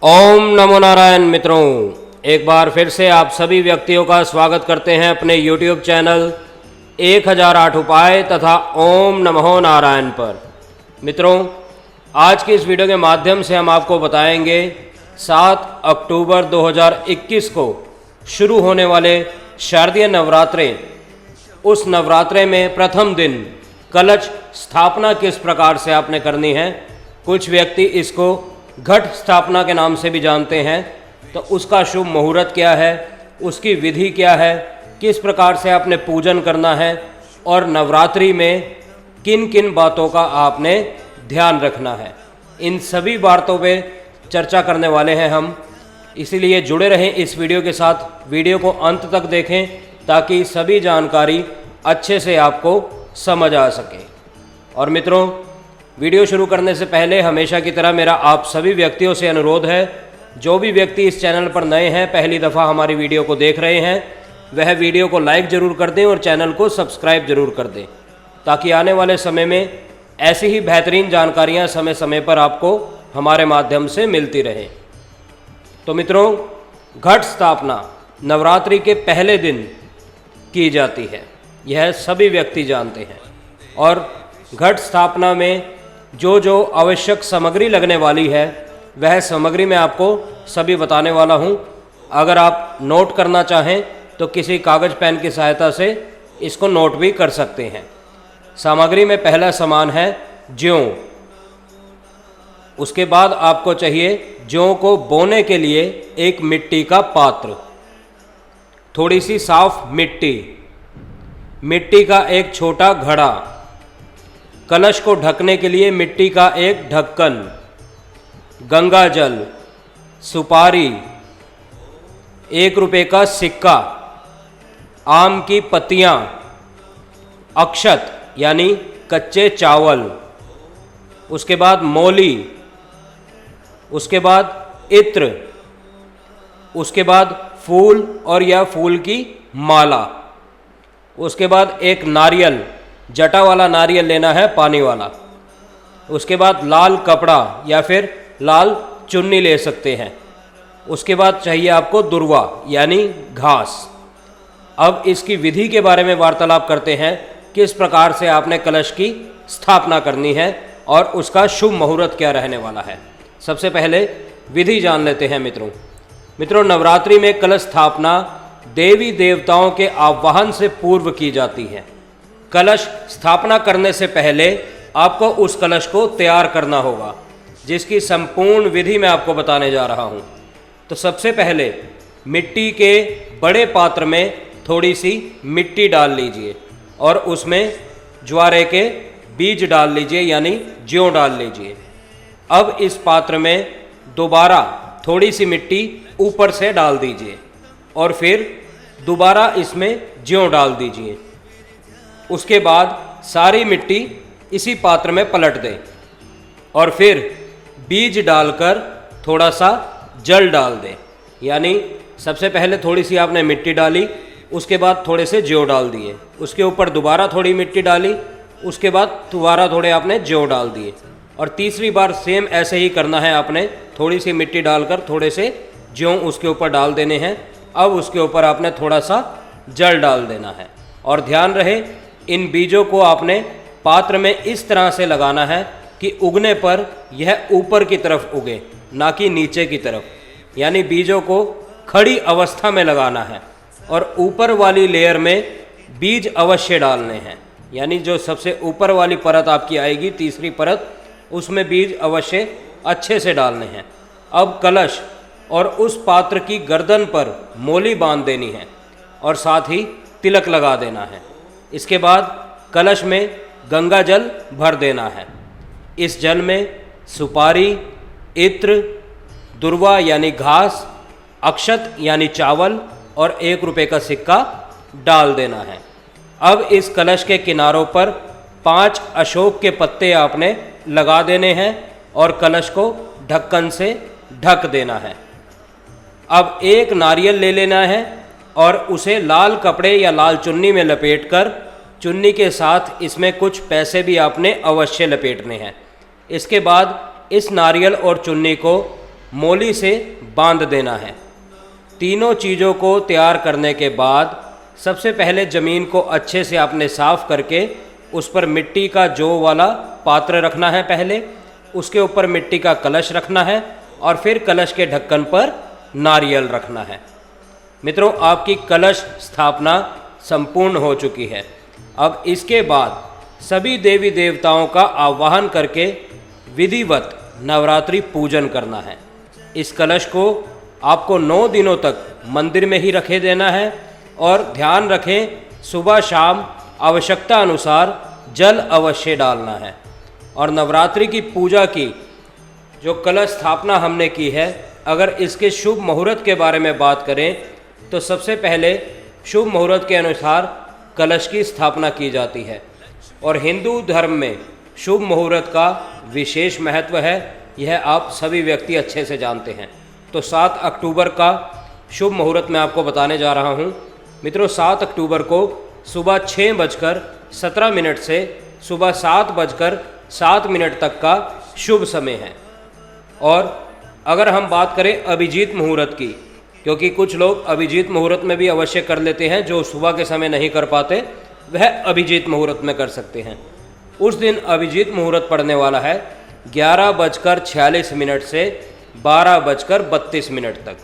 ओम नमो नारायण। मित्रों, एक बार फिर से आप सभी व्यक्तियों का स्वागत करते हैं अपने YouTube चैनल 1008 उपाय तथा ओम नमो नारायण पर। मित्रों, आज की इस वीडियो के माध्यम से हम आपको बताएंगे 7 अक्टूबर 2021 को शुरू होने वाले शारदीय नवरात्रे, उस नवरात्रे में प्रथम दिन कलश स्थापना किस प्रकार से आपने करनी है। कुछ व्यक्ति इसको घट स्थापना के नाम से भी जानते हैं। तो उसका शुभ मुहूर्त क्या है, उसकी विधि क्या है, किस प्रकार से आपने पूजन करना है और नवरात्रि में किन किन बातों का आपने ध्यान रखना है, इन सभी बातों पे चर्चा करने वाले हैं हम। इसीलिए जुड़े रहें इस वीडियो के साथ, वीडियो को अंत तक देखें ताकि सभी जानकारी अच्छे से आपको समझ आ सके। और मित्रों, वीडियो शुरू करने से पहले हमेशा की तरह मेरा आप सभी व्यक्तियों से अनुरोध है, जो भी व्यक्ति इस चैनल पर नए हैं, पहली दफ़ा हमारी वीडियो को देख रहे हैं, वह वीडियो को लाइक ज़रूर कर दें और चैनल को सब्सक्राइब ज़रूर कर दें ताकि आने वाले समय में ऐसी ही बेहतरीन जानकारियाँ समय समय पर आपको हमारे माध्यम से मिलती रहें। तो मित्रों, घट स्थापना नवरात्रि के पहले दिन की जाती है, यह सभी व्यक्ति जानते हैं। और घट स्थापना में जो जो आवश्यक सामग्री लगने वाली है वह सामग्री मैं आपको सभी बताने वाला हूं। अगर आप नोट करना चाहें तो किसी कागज़ पेन की सहायता से इसको नोट भी कर सकते हैं। सामग्री में पहला सामान है जौ। उसके बाद आपको चाहिए जौ को बोने के लिए एक मिट्टी का पात्र, थोड़ी सी साफ मिट्टी, मिट्टी का एक छोटा घड़ा, कलश को ढकने के लिए मिट्टी का एक ढक्कन, गंगा जल, सुपारी, 1 रुपये का सिक्का, आम की पत्तियां, अक्षत यानी कच्चे चावल, उसके बाद मौली, उसके बाद इत्र, उसके बाद फूल और या फूल की माला, उसके बाद एक नारियल, जटा वाला नारियल लेना है, पानी वाला। उसके बाद लाल कपड़ा या फिर लाल चुन्नी ले सकते हैं। उसके बाद चाहिए आपको दुर्वा यानी घास। अब इसकी विधि के बारे में वार्तालाप करते हैं, किस प्रकार से आपने कलश की स्थापना करनी है और उसका शुभ मुहूर्त क्या रहने वाला है। सबसे पहले विधि जान लेते हैं। मित्रों, नवरात्रि में कलश स्थापना देवी देवताओं के आवाहन से पूर्व की जाती है। कलश स्थापना करने से पहले आपको उस कलश को तैयार करना होगा, जिसकी संपूर्ण विधि मैं आपको बताने जा रहा हूँ। तो सबसे पहले मिट्टी के बड़े पात्र में थोड़ी सी मिट्टी डाल लीजिए और उसमें ज्वारे के बीज डाल लीजिए यानी जौ डाल लीजिए। अब इस पात्र में दोबारा थोड़ी सी मिट्टी ऊपर से डाल दीजिए और फिर दोबारा इसमें जौ डाल दीजिए। उसके बाद सारी मिट्टी इसी पात्र में पलट दें और फिर बीज डालकर थोड़ा सा जल डाल दें। यानी सबसे पहले थोड़ी सी आपने मिट्टी डाली, उसके बाद थोड़े से जौ डाल दिए, उसके ऊपर दोबारा थोड़ी मिट्टी डाली, उसके बाद दोबारा थोड़े आपने जौ डाल दिए और तीसरी बार सेम ऐसे ही करना है। आपने थोड़ी सी मिट्टी डालकर थोड़े से जौ उसके ऊपर डाल देने हैं। अब उसके ऊपर आपने थोड़ा सा जल डाल देना है और ध्यान रहे इन बीजों को आपने पात्र में इस तरह से लगाना है कि उगने पर यह ऊपर की तरफ उगे, ना कि नीचे की तरफ। यानी बीजों को खड़ी अवस्था में लगाना है और ऊपर वाली लेयर में बीज अवश्य डालने हैं। यानी जो सबसे ऊपर वाली परत आपकी आएगी, तीसरी परत, उसमें बीज अवश्य अच्छे से डालने हैं। अब कलश और उस पात्र की गर्दन पर मोली बांध देनी है और साथ ही तिलक लगा देना है। इसके बाद कलश में गंगा जल भर देना है। इस जल में सुपारी, इत्र, दुर्वा यानी घास, अक्षत यानी चावल और 1 रुपये का सिक्का डाल देना है। अब इस कलश के किनारों पर 5 अशोक के पत्ते आपने लगा देने हैं और कलश को ढक्कन से ढक देना है। अब एक नारियल ले लेना है और उसे लाल कपड़े या लाल चुन्नी में लपेटकर, चुन्नी के साथ इसमें कुछ पैसे भी आपने अवश्य लपेटने हैं। इसके बाद इस नारियल और चुन्नी को मोली से बांध देना है। तीनों चीज़ों को तैयार करने के बाद सबसे पहले ज़मीन को अच्छे से आपने साफ़ करके उस पर मिट्टी का जौ वाला पात्र रखना है पहले, उसके ऊपर मिट्टी का कलश रखना है और फिर कलश के ढक्कन पर नारियल रखना है। मित्रों, आपकी कलश स्थापना संपूर्ण हो चुकी है। अब इसके बाद सभी देवी देवताओं का आवाहन करके विधिवत नवरात्रि पूजन करना है। इस कलश को आपको 9 दिनों तक मंदिर में ही रखे देना है और ध्यान रखें, सुबह शाम आवश्यकता अनुसार जल अवश्य डालना है। और नवरात्रि की पूजा की जो कलश स्थापना हमने की है, अगर इसके शुभ मुहूर्त के बारे में बात करें तो सबसे पहले शुभ मुहूर्त के अनुसार कलश की स्थापना की जाती है। और हिंदू धर्म में शुभ मुहूर्त का विशेष महत्व है, यह आप सभी व्यक्ति अच्छे से जानते हैं। तो 7 अक्टूबर का शुभ मुहूर्त मैं आपको बताने जा रहा हूँ। मित्रों, 7 अक्टूबर को सुबह 6:17 से सुबह 7:07 तक का शुभ समय है। और अगर हम बात करें अभिजीत मुहूर्त की, क्योंकि कुछ लोग अभिजीत मुहूर्त में भी अवश्य कर लेते हैं, जो सुबह के समय नहीं कर पाते वह अभिजीत मुहूर्त में कर सकते हैं। उस दिन अभिजीत मुहूर्त पड़ने वाला है 11:46 से 12:32 तक।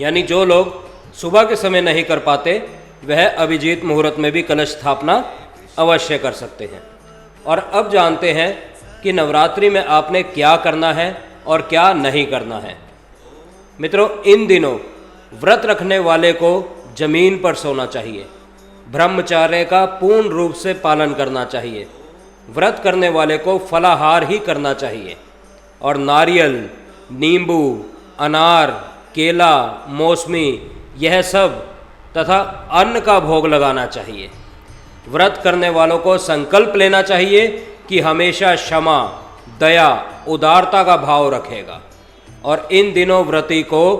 यानी जो लोग सुबह के समय नहीं कर पाते वह अभिजीत मुहूर्त में भी कलश स्थापना अवश्य कर सकते हैं। और अब जानते हैं कि नवरात्रि में आपने क्या करना है और क्या नहीं करना है। मित्रों, इन दिनों व्रत रखने वाले को जमीन पर सोना चाहिए, ब्रह्मचर्य का पूर्ण रूप से पालन करना चाहिए। व्रत करने वाले को फलाहार ही करना चाहिए और नारियल, नींबू, अनार, केला, मौसमी यह सब तथा अन्न का भोग लगाना चाहिए। व्रत करने वालों को संकल्प लेना चाहिए कि हमेशा क्षमा, दया, उदारता का भाव रखेगा। और इन दिनों व्रती को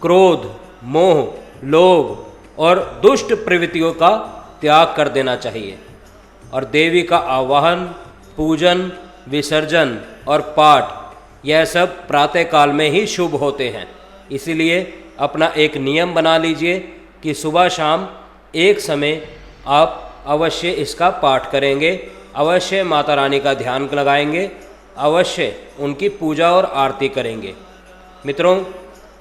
क्रोध, मोह, लोभ और दुष्ट प्रवृत्तियों का त्याग कर देना चाहिए। और देवी का आवाहन, पूजन, विसर्जन और पाठ यह सब प्रातः काल में ही शुभ होते हैं। इसीलिए अपना एक नियम बना लीजिए कि सुबह शाम एक समय आप अवश्य इसका पाठ करेंगे, अवश्य माता रानी का ध्यान लगाएंगे, अवश्य उनकी पूजा और आरती करेंगे। मित्रों,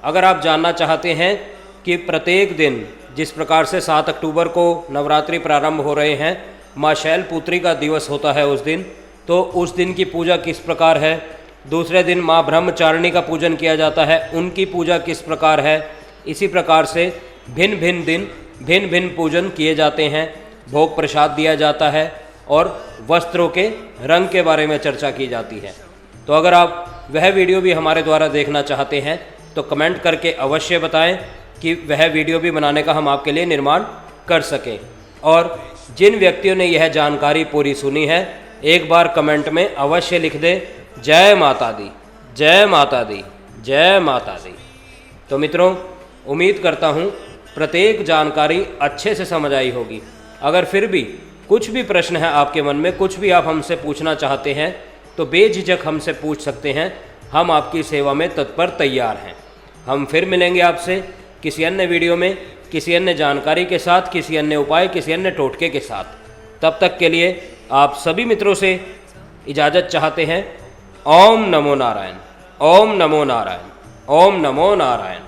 अगर आप जानना चाहते हैं कि प्रत्येक दिन जिस प्रकार से 7 अक्टूबर को नवरात्रि प्रारंभ हो रहे हैं, माँ शैलपुत्री का दिवस होता है उस दिन, तो उस दिन की पूजा किस प्रकार है, दूसरे दिन माँ ब्रह्मचारिणी का पूजन किया जाता है, उनकी पूजा किस प्रकार है, इसी प्रकार से भिन्न भिन्न दिन भिन्न भिन्न पूजन किए जाते हैं, भोग प्रसाद दिया जाता है और वस्त्रों के रंग के बारे में चर्चा की जाती है। तो अगर आप वह वीडियो भी हमारे द्वारा देखना चाहते हैं तो कमेंट करके अवश्य बताएं कि वह वीडियो भी बनाने का हम आपके लिए निर्माण कर सकें। और जिन व्यक्तियों ने यह जानकारी पूरी सुनी है, एक बार कमेंट में अवश्य लिख दें, जय माता दी, जय माता दी, जय माता दी। तो मित्रों, उम्मीद करता हूँ प्रत्येक जानकारी अच्छे से समझ आई होगी। अगर फिर भी कुछ भी प्रश्न है आपके मन में, कुछ भी आप हमसे पूछना चाहते हैं तो बेझिझक हमसे पूछ सकते हैं। हम आपकी सेवा में तत्पर तैयार हैं। हम फिर मिलेंगे आपसे किसी अन्य वीडियो में, किसी अन्य जानकारी के साथ, किसी अन्य उपाय, किसी अन्य टोटके के साथ। तब तक के लिए आप सभी मित्रों से इजाज़त चाहते हैं। ओम नमो नारायण, ओम नमो नारायण, ओम नमो नारायण।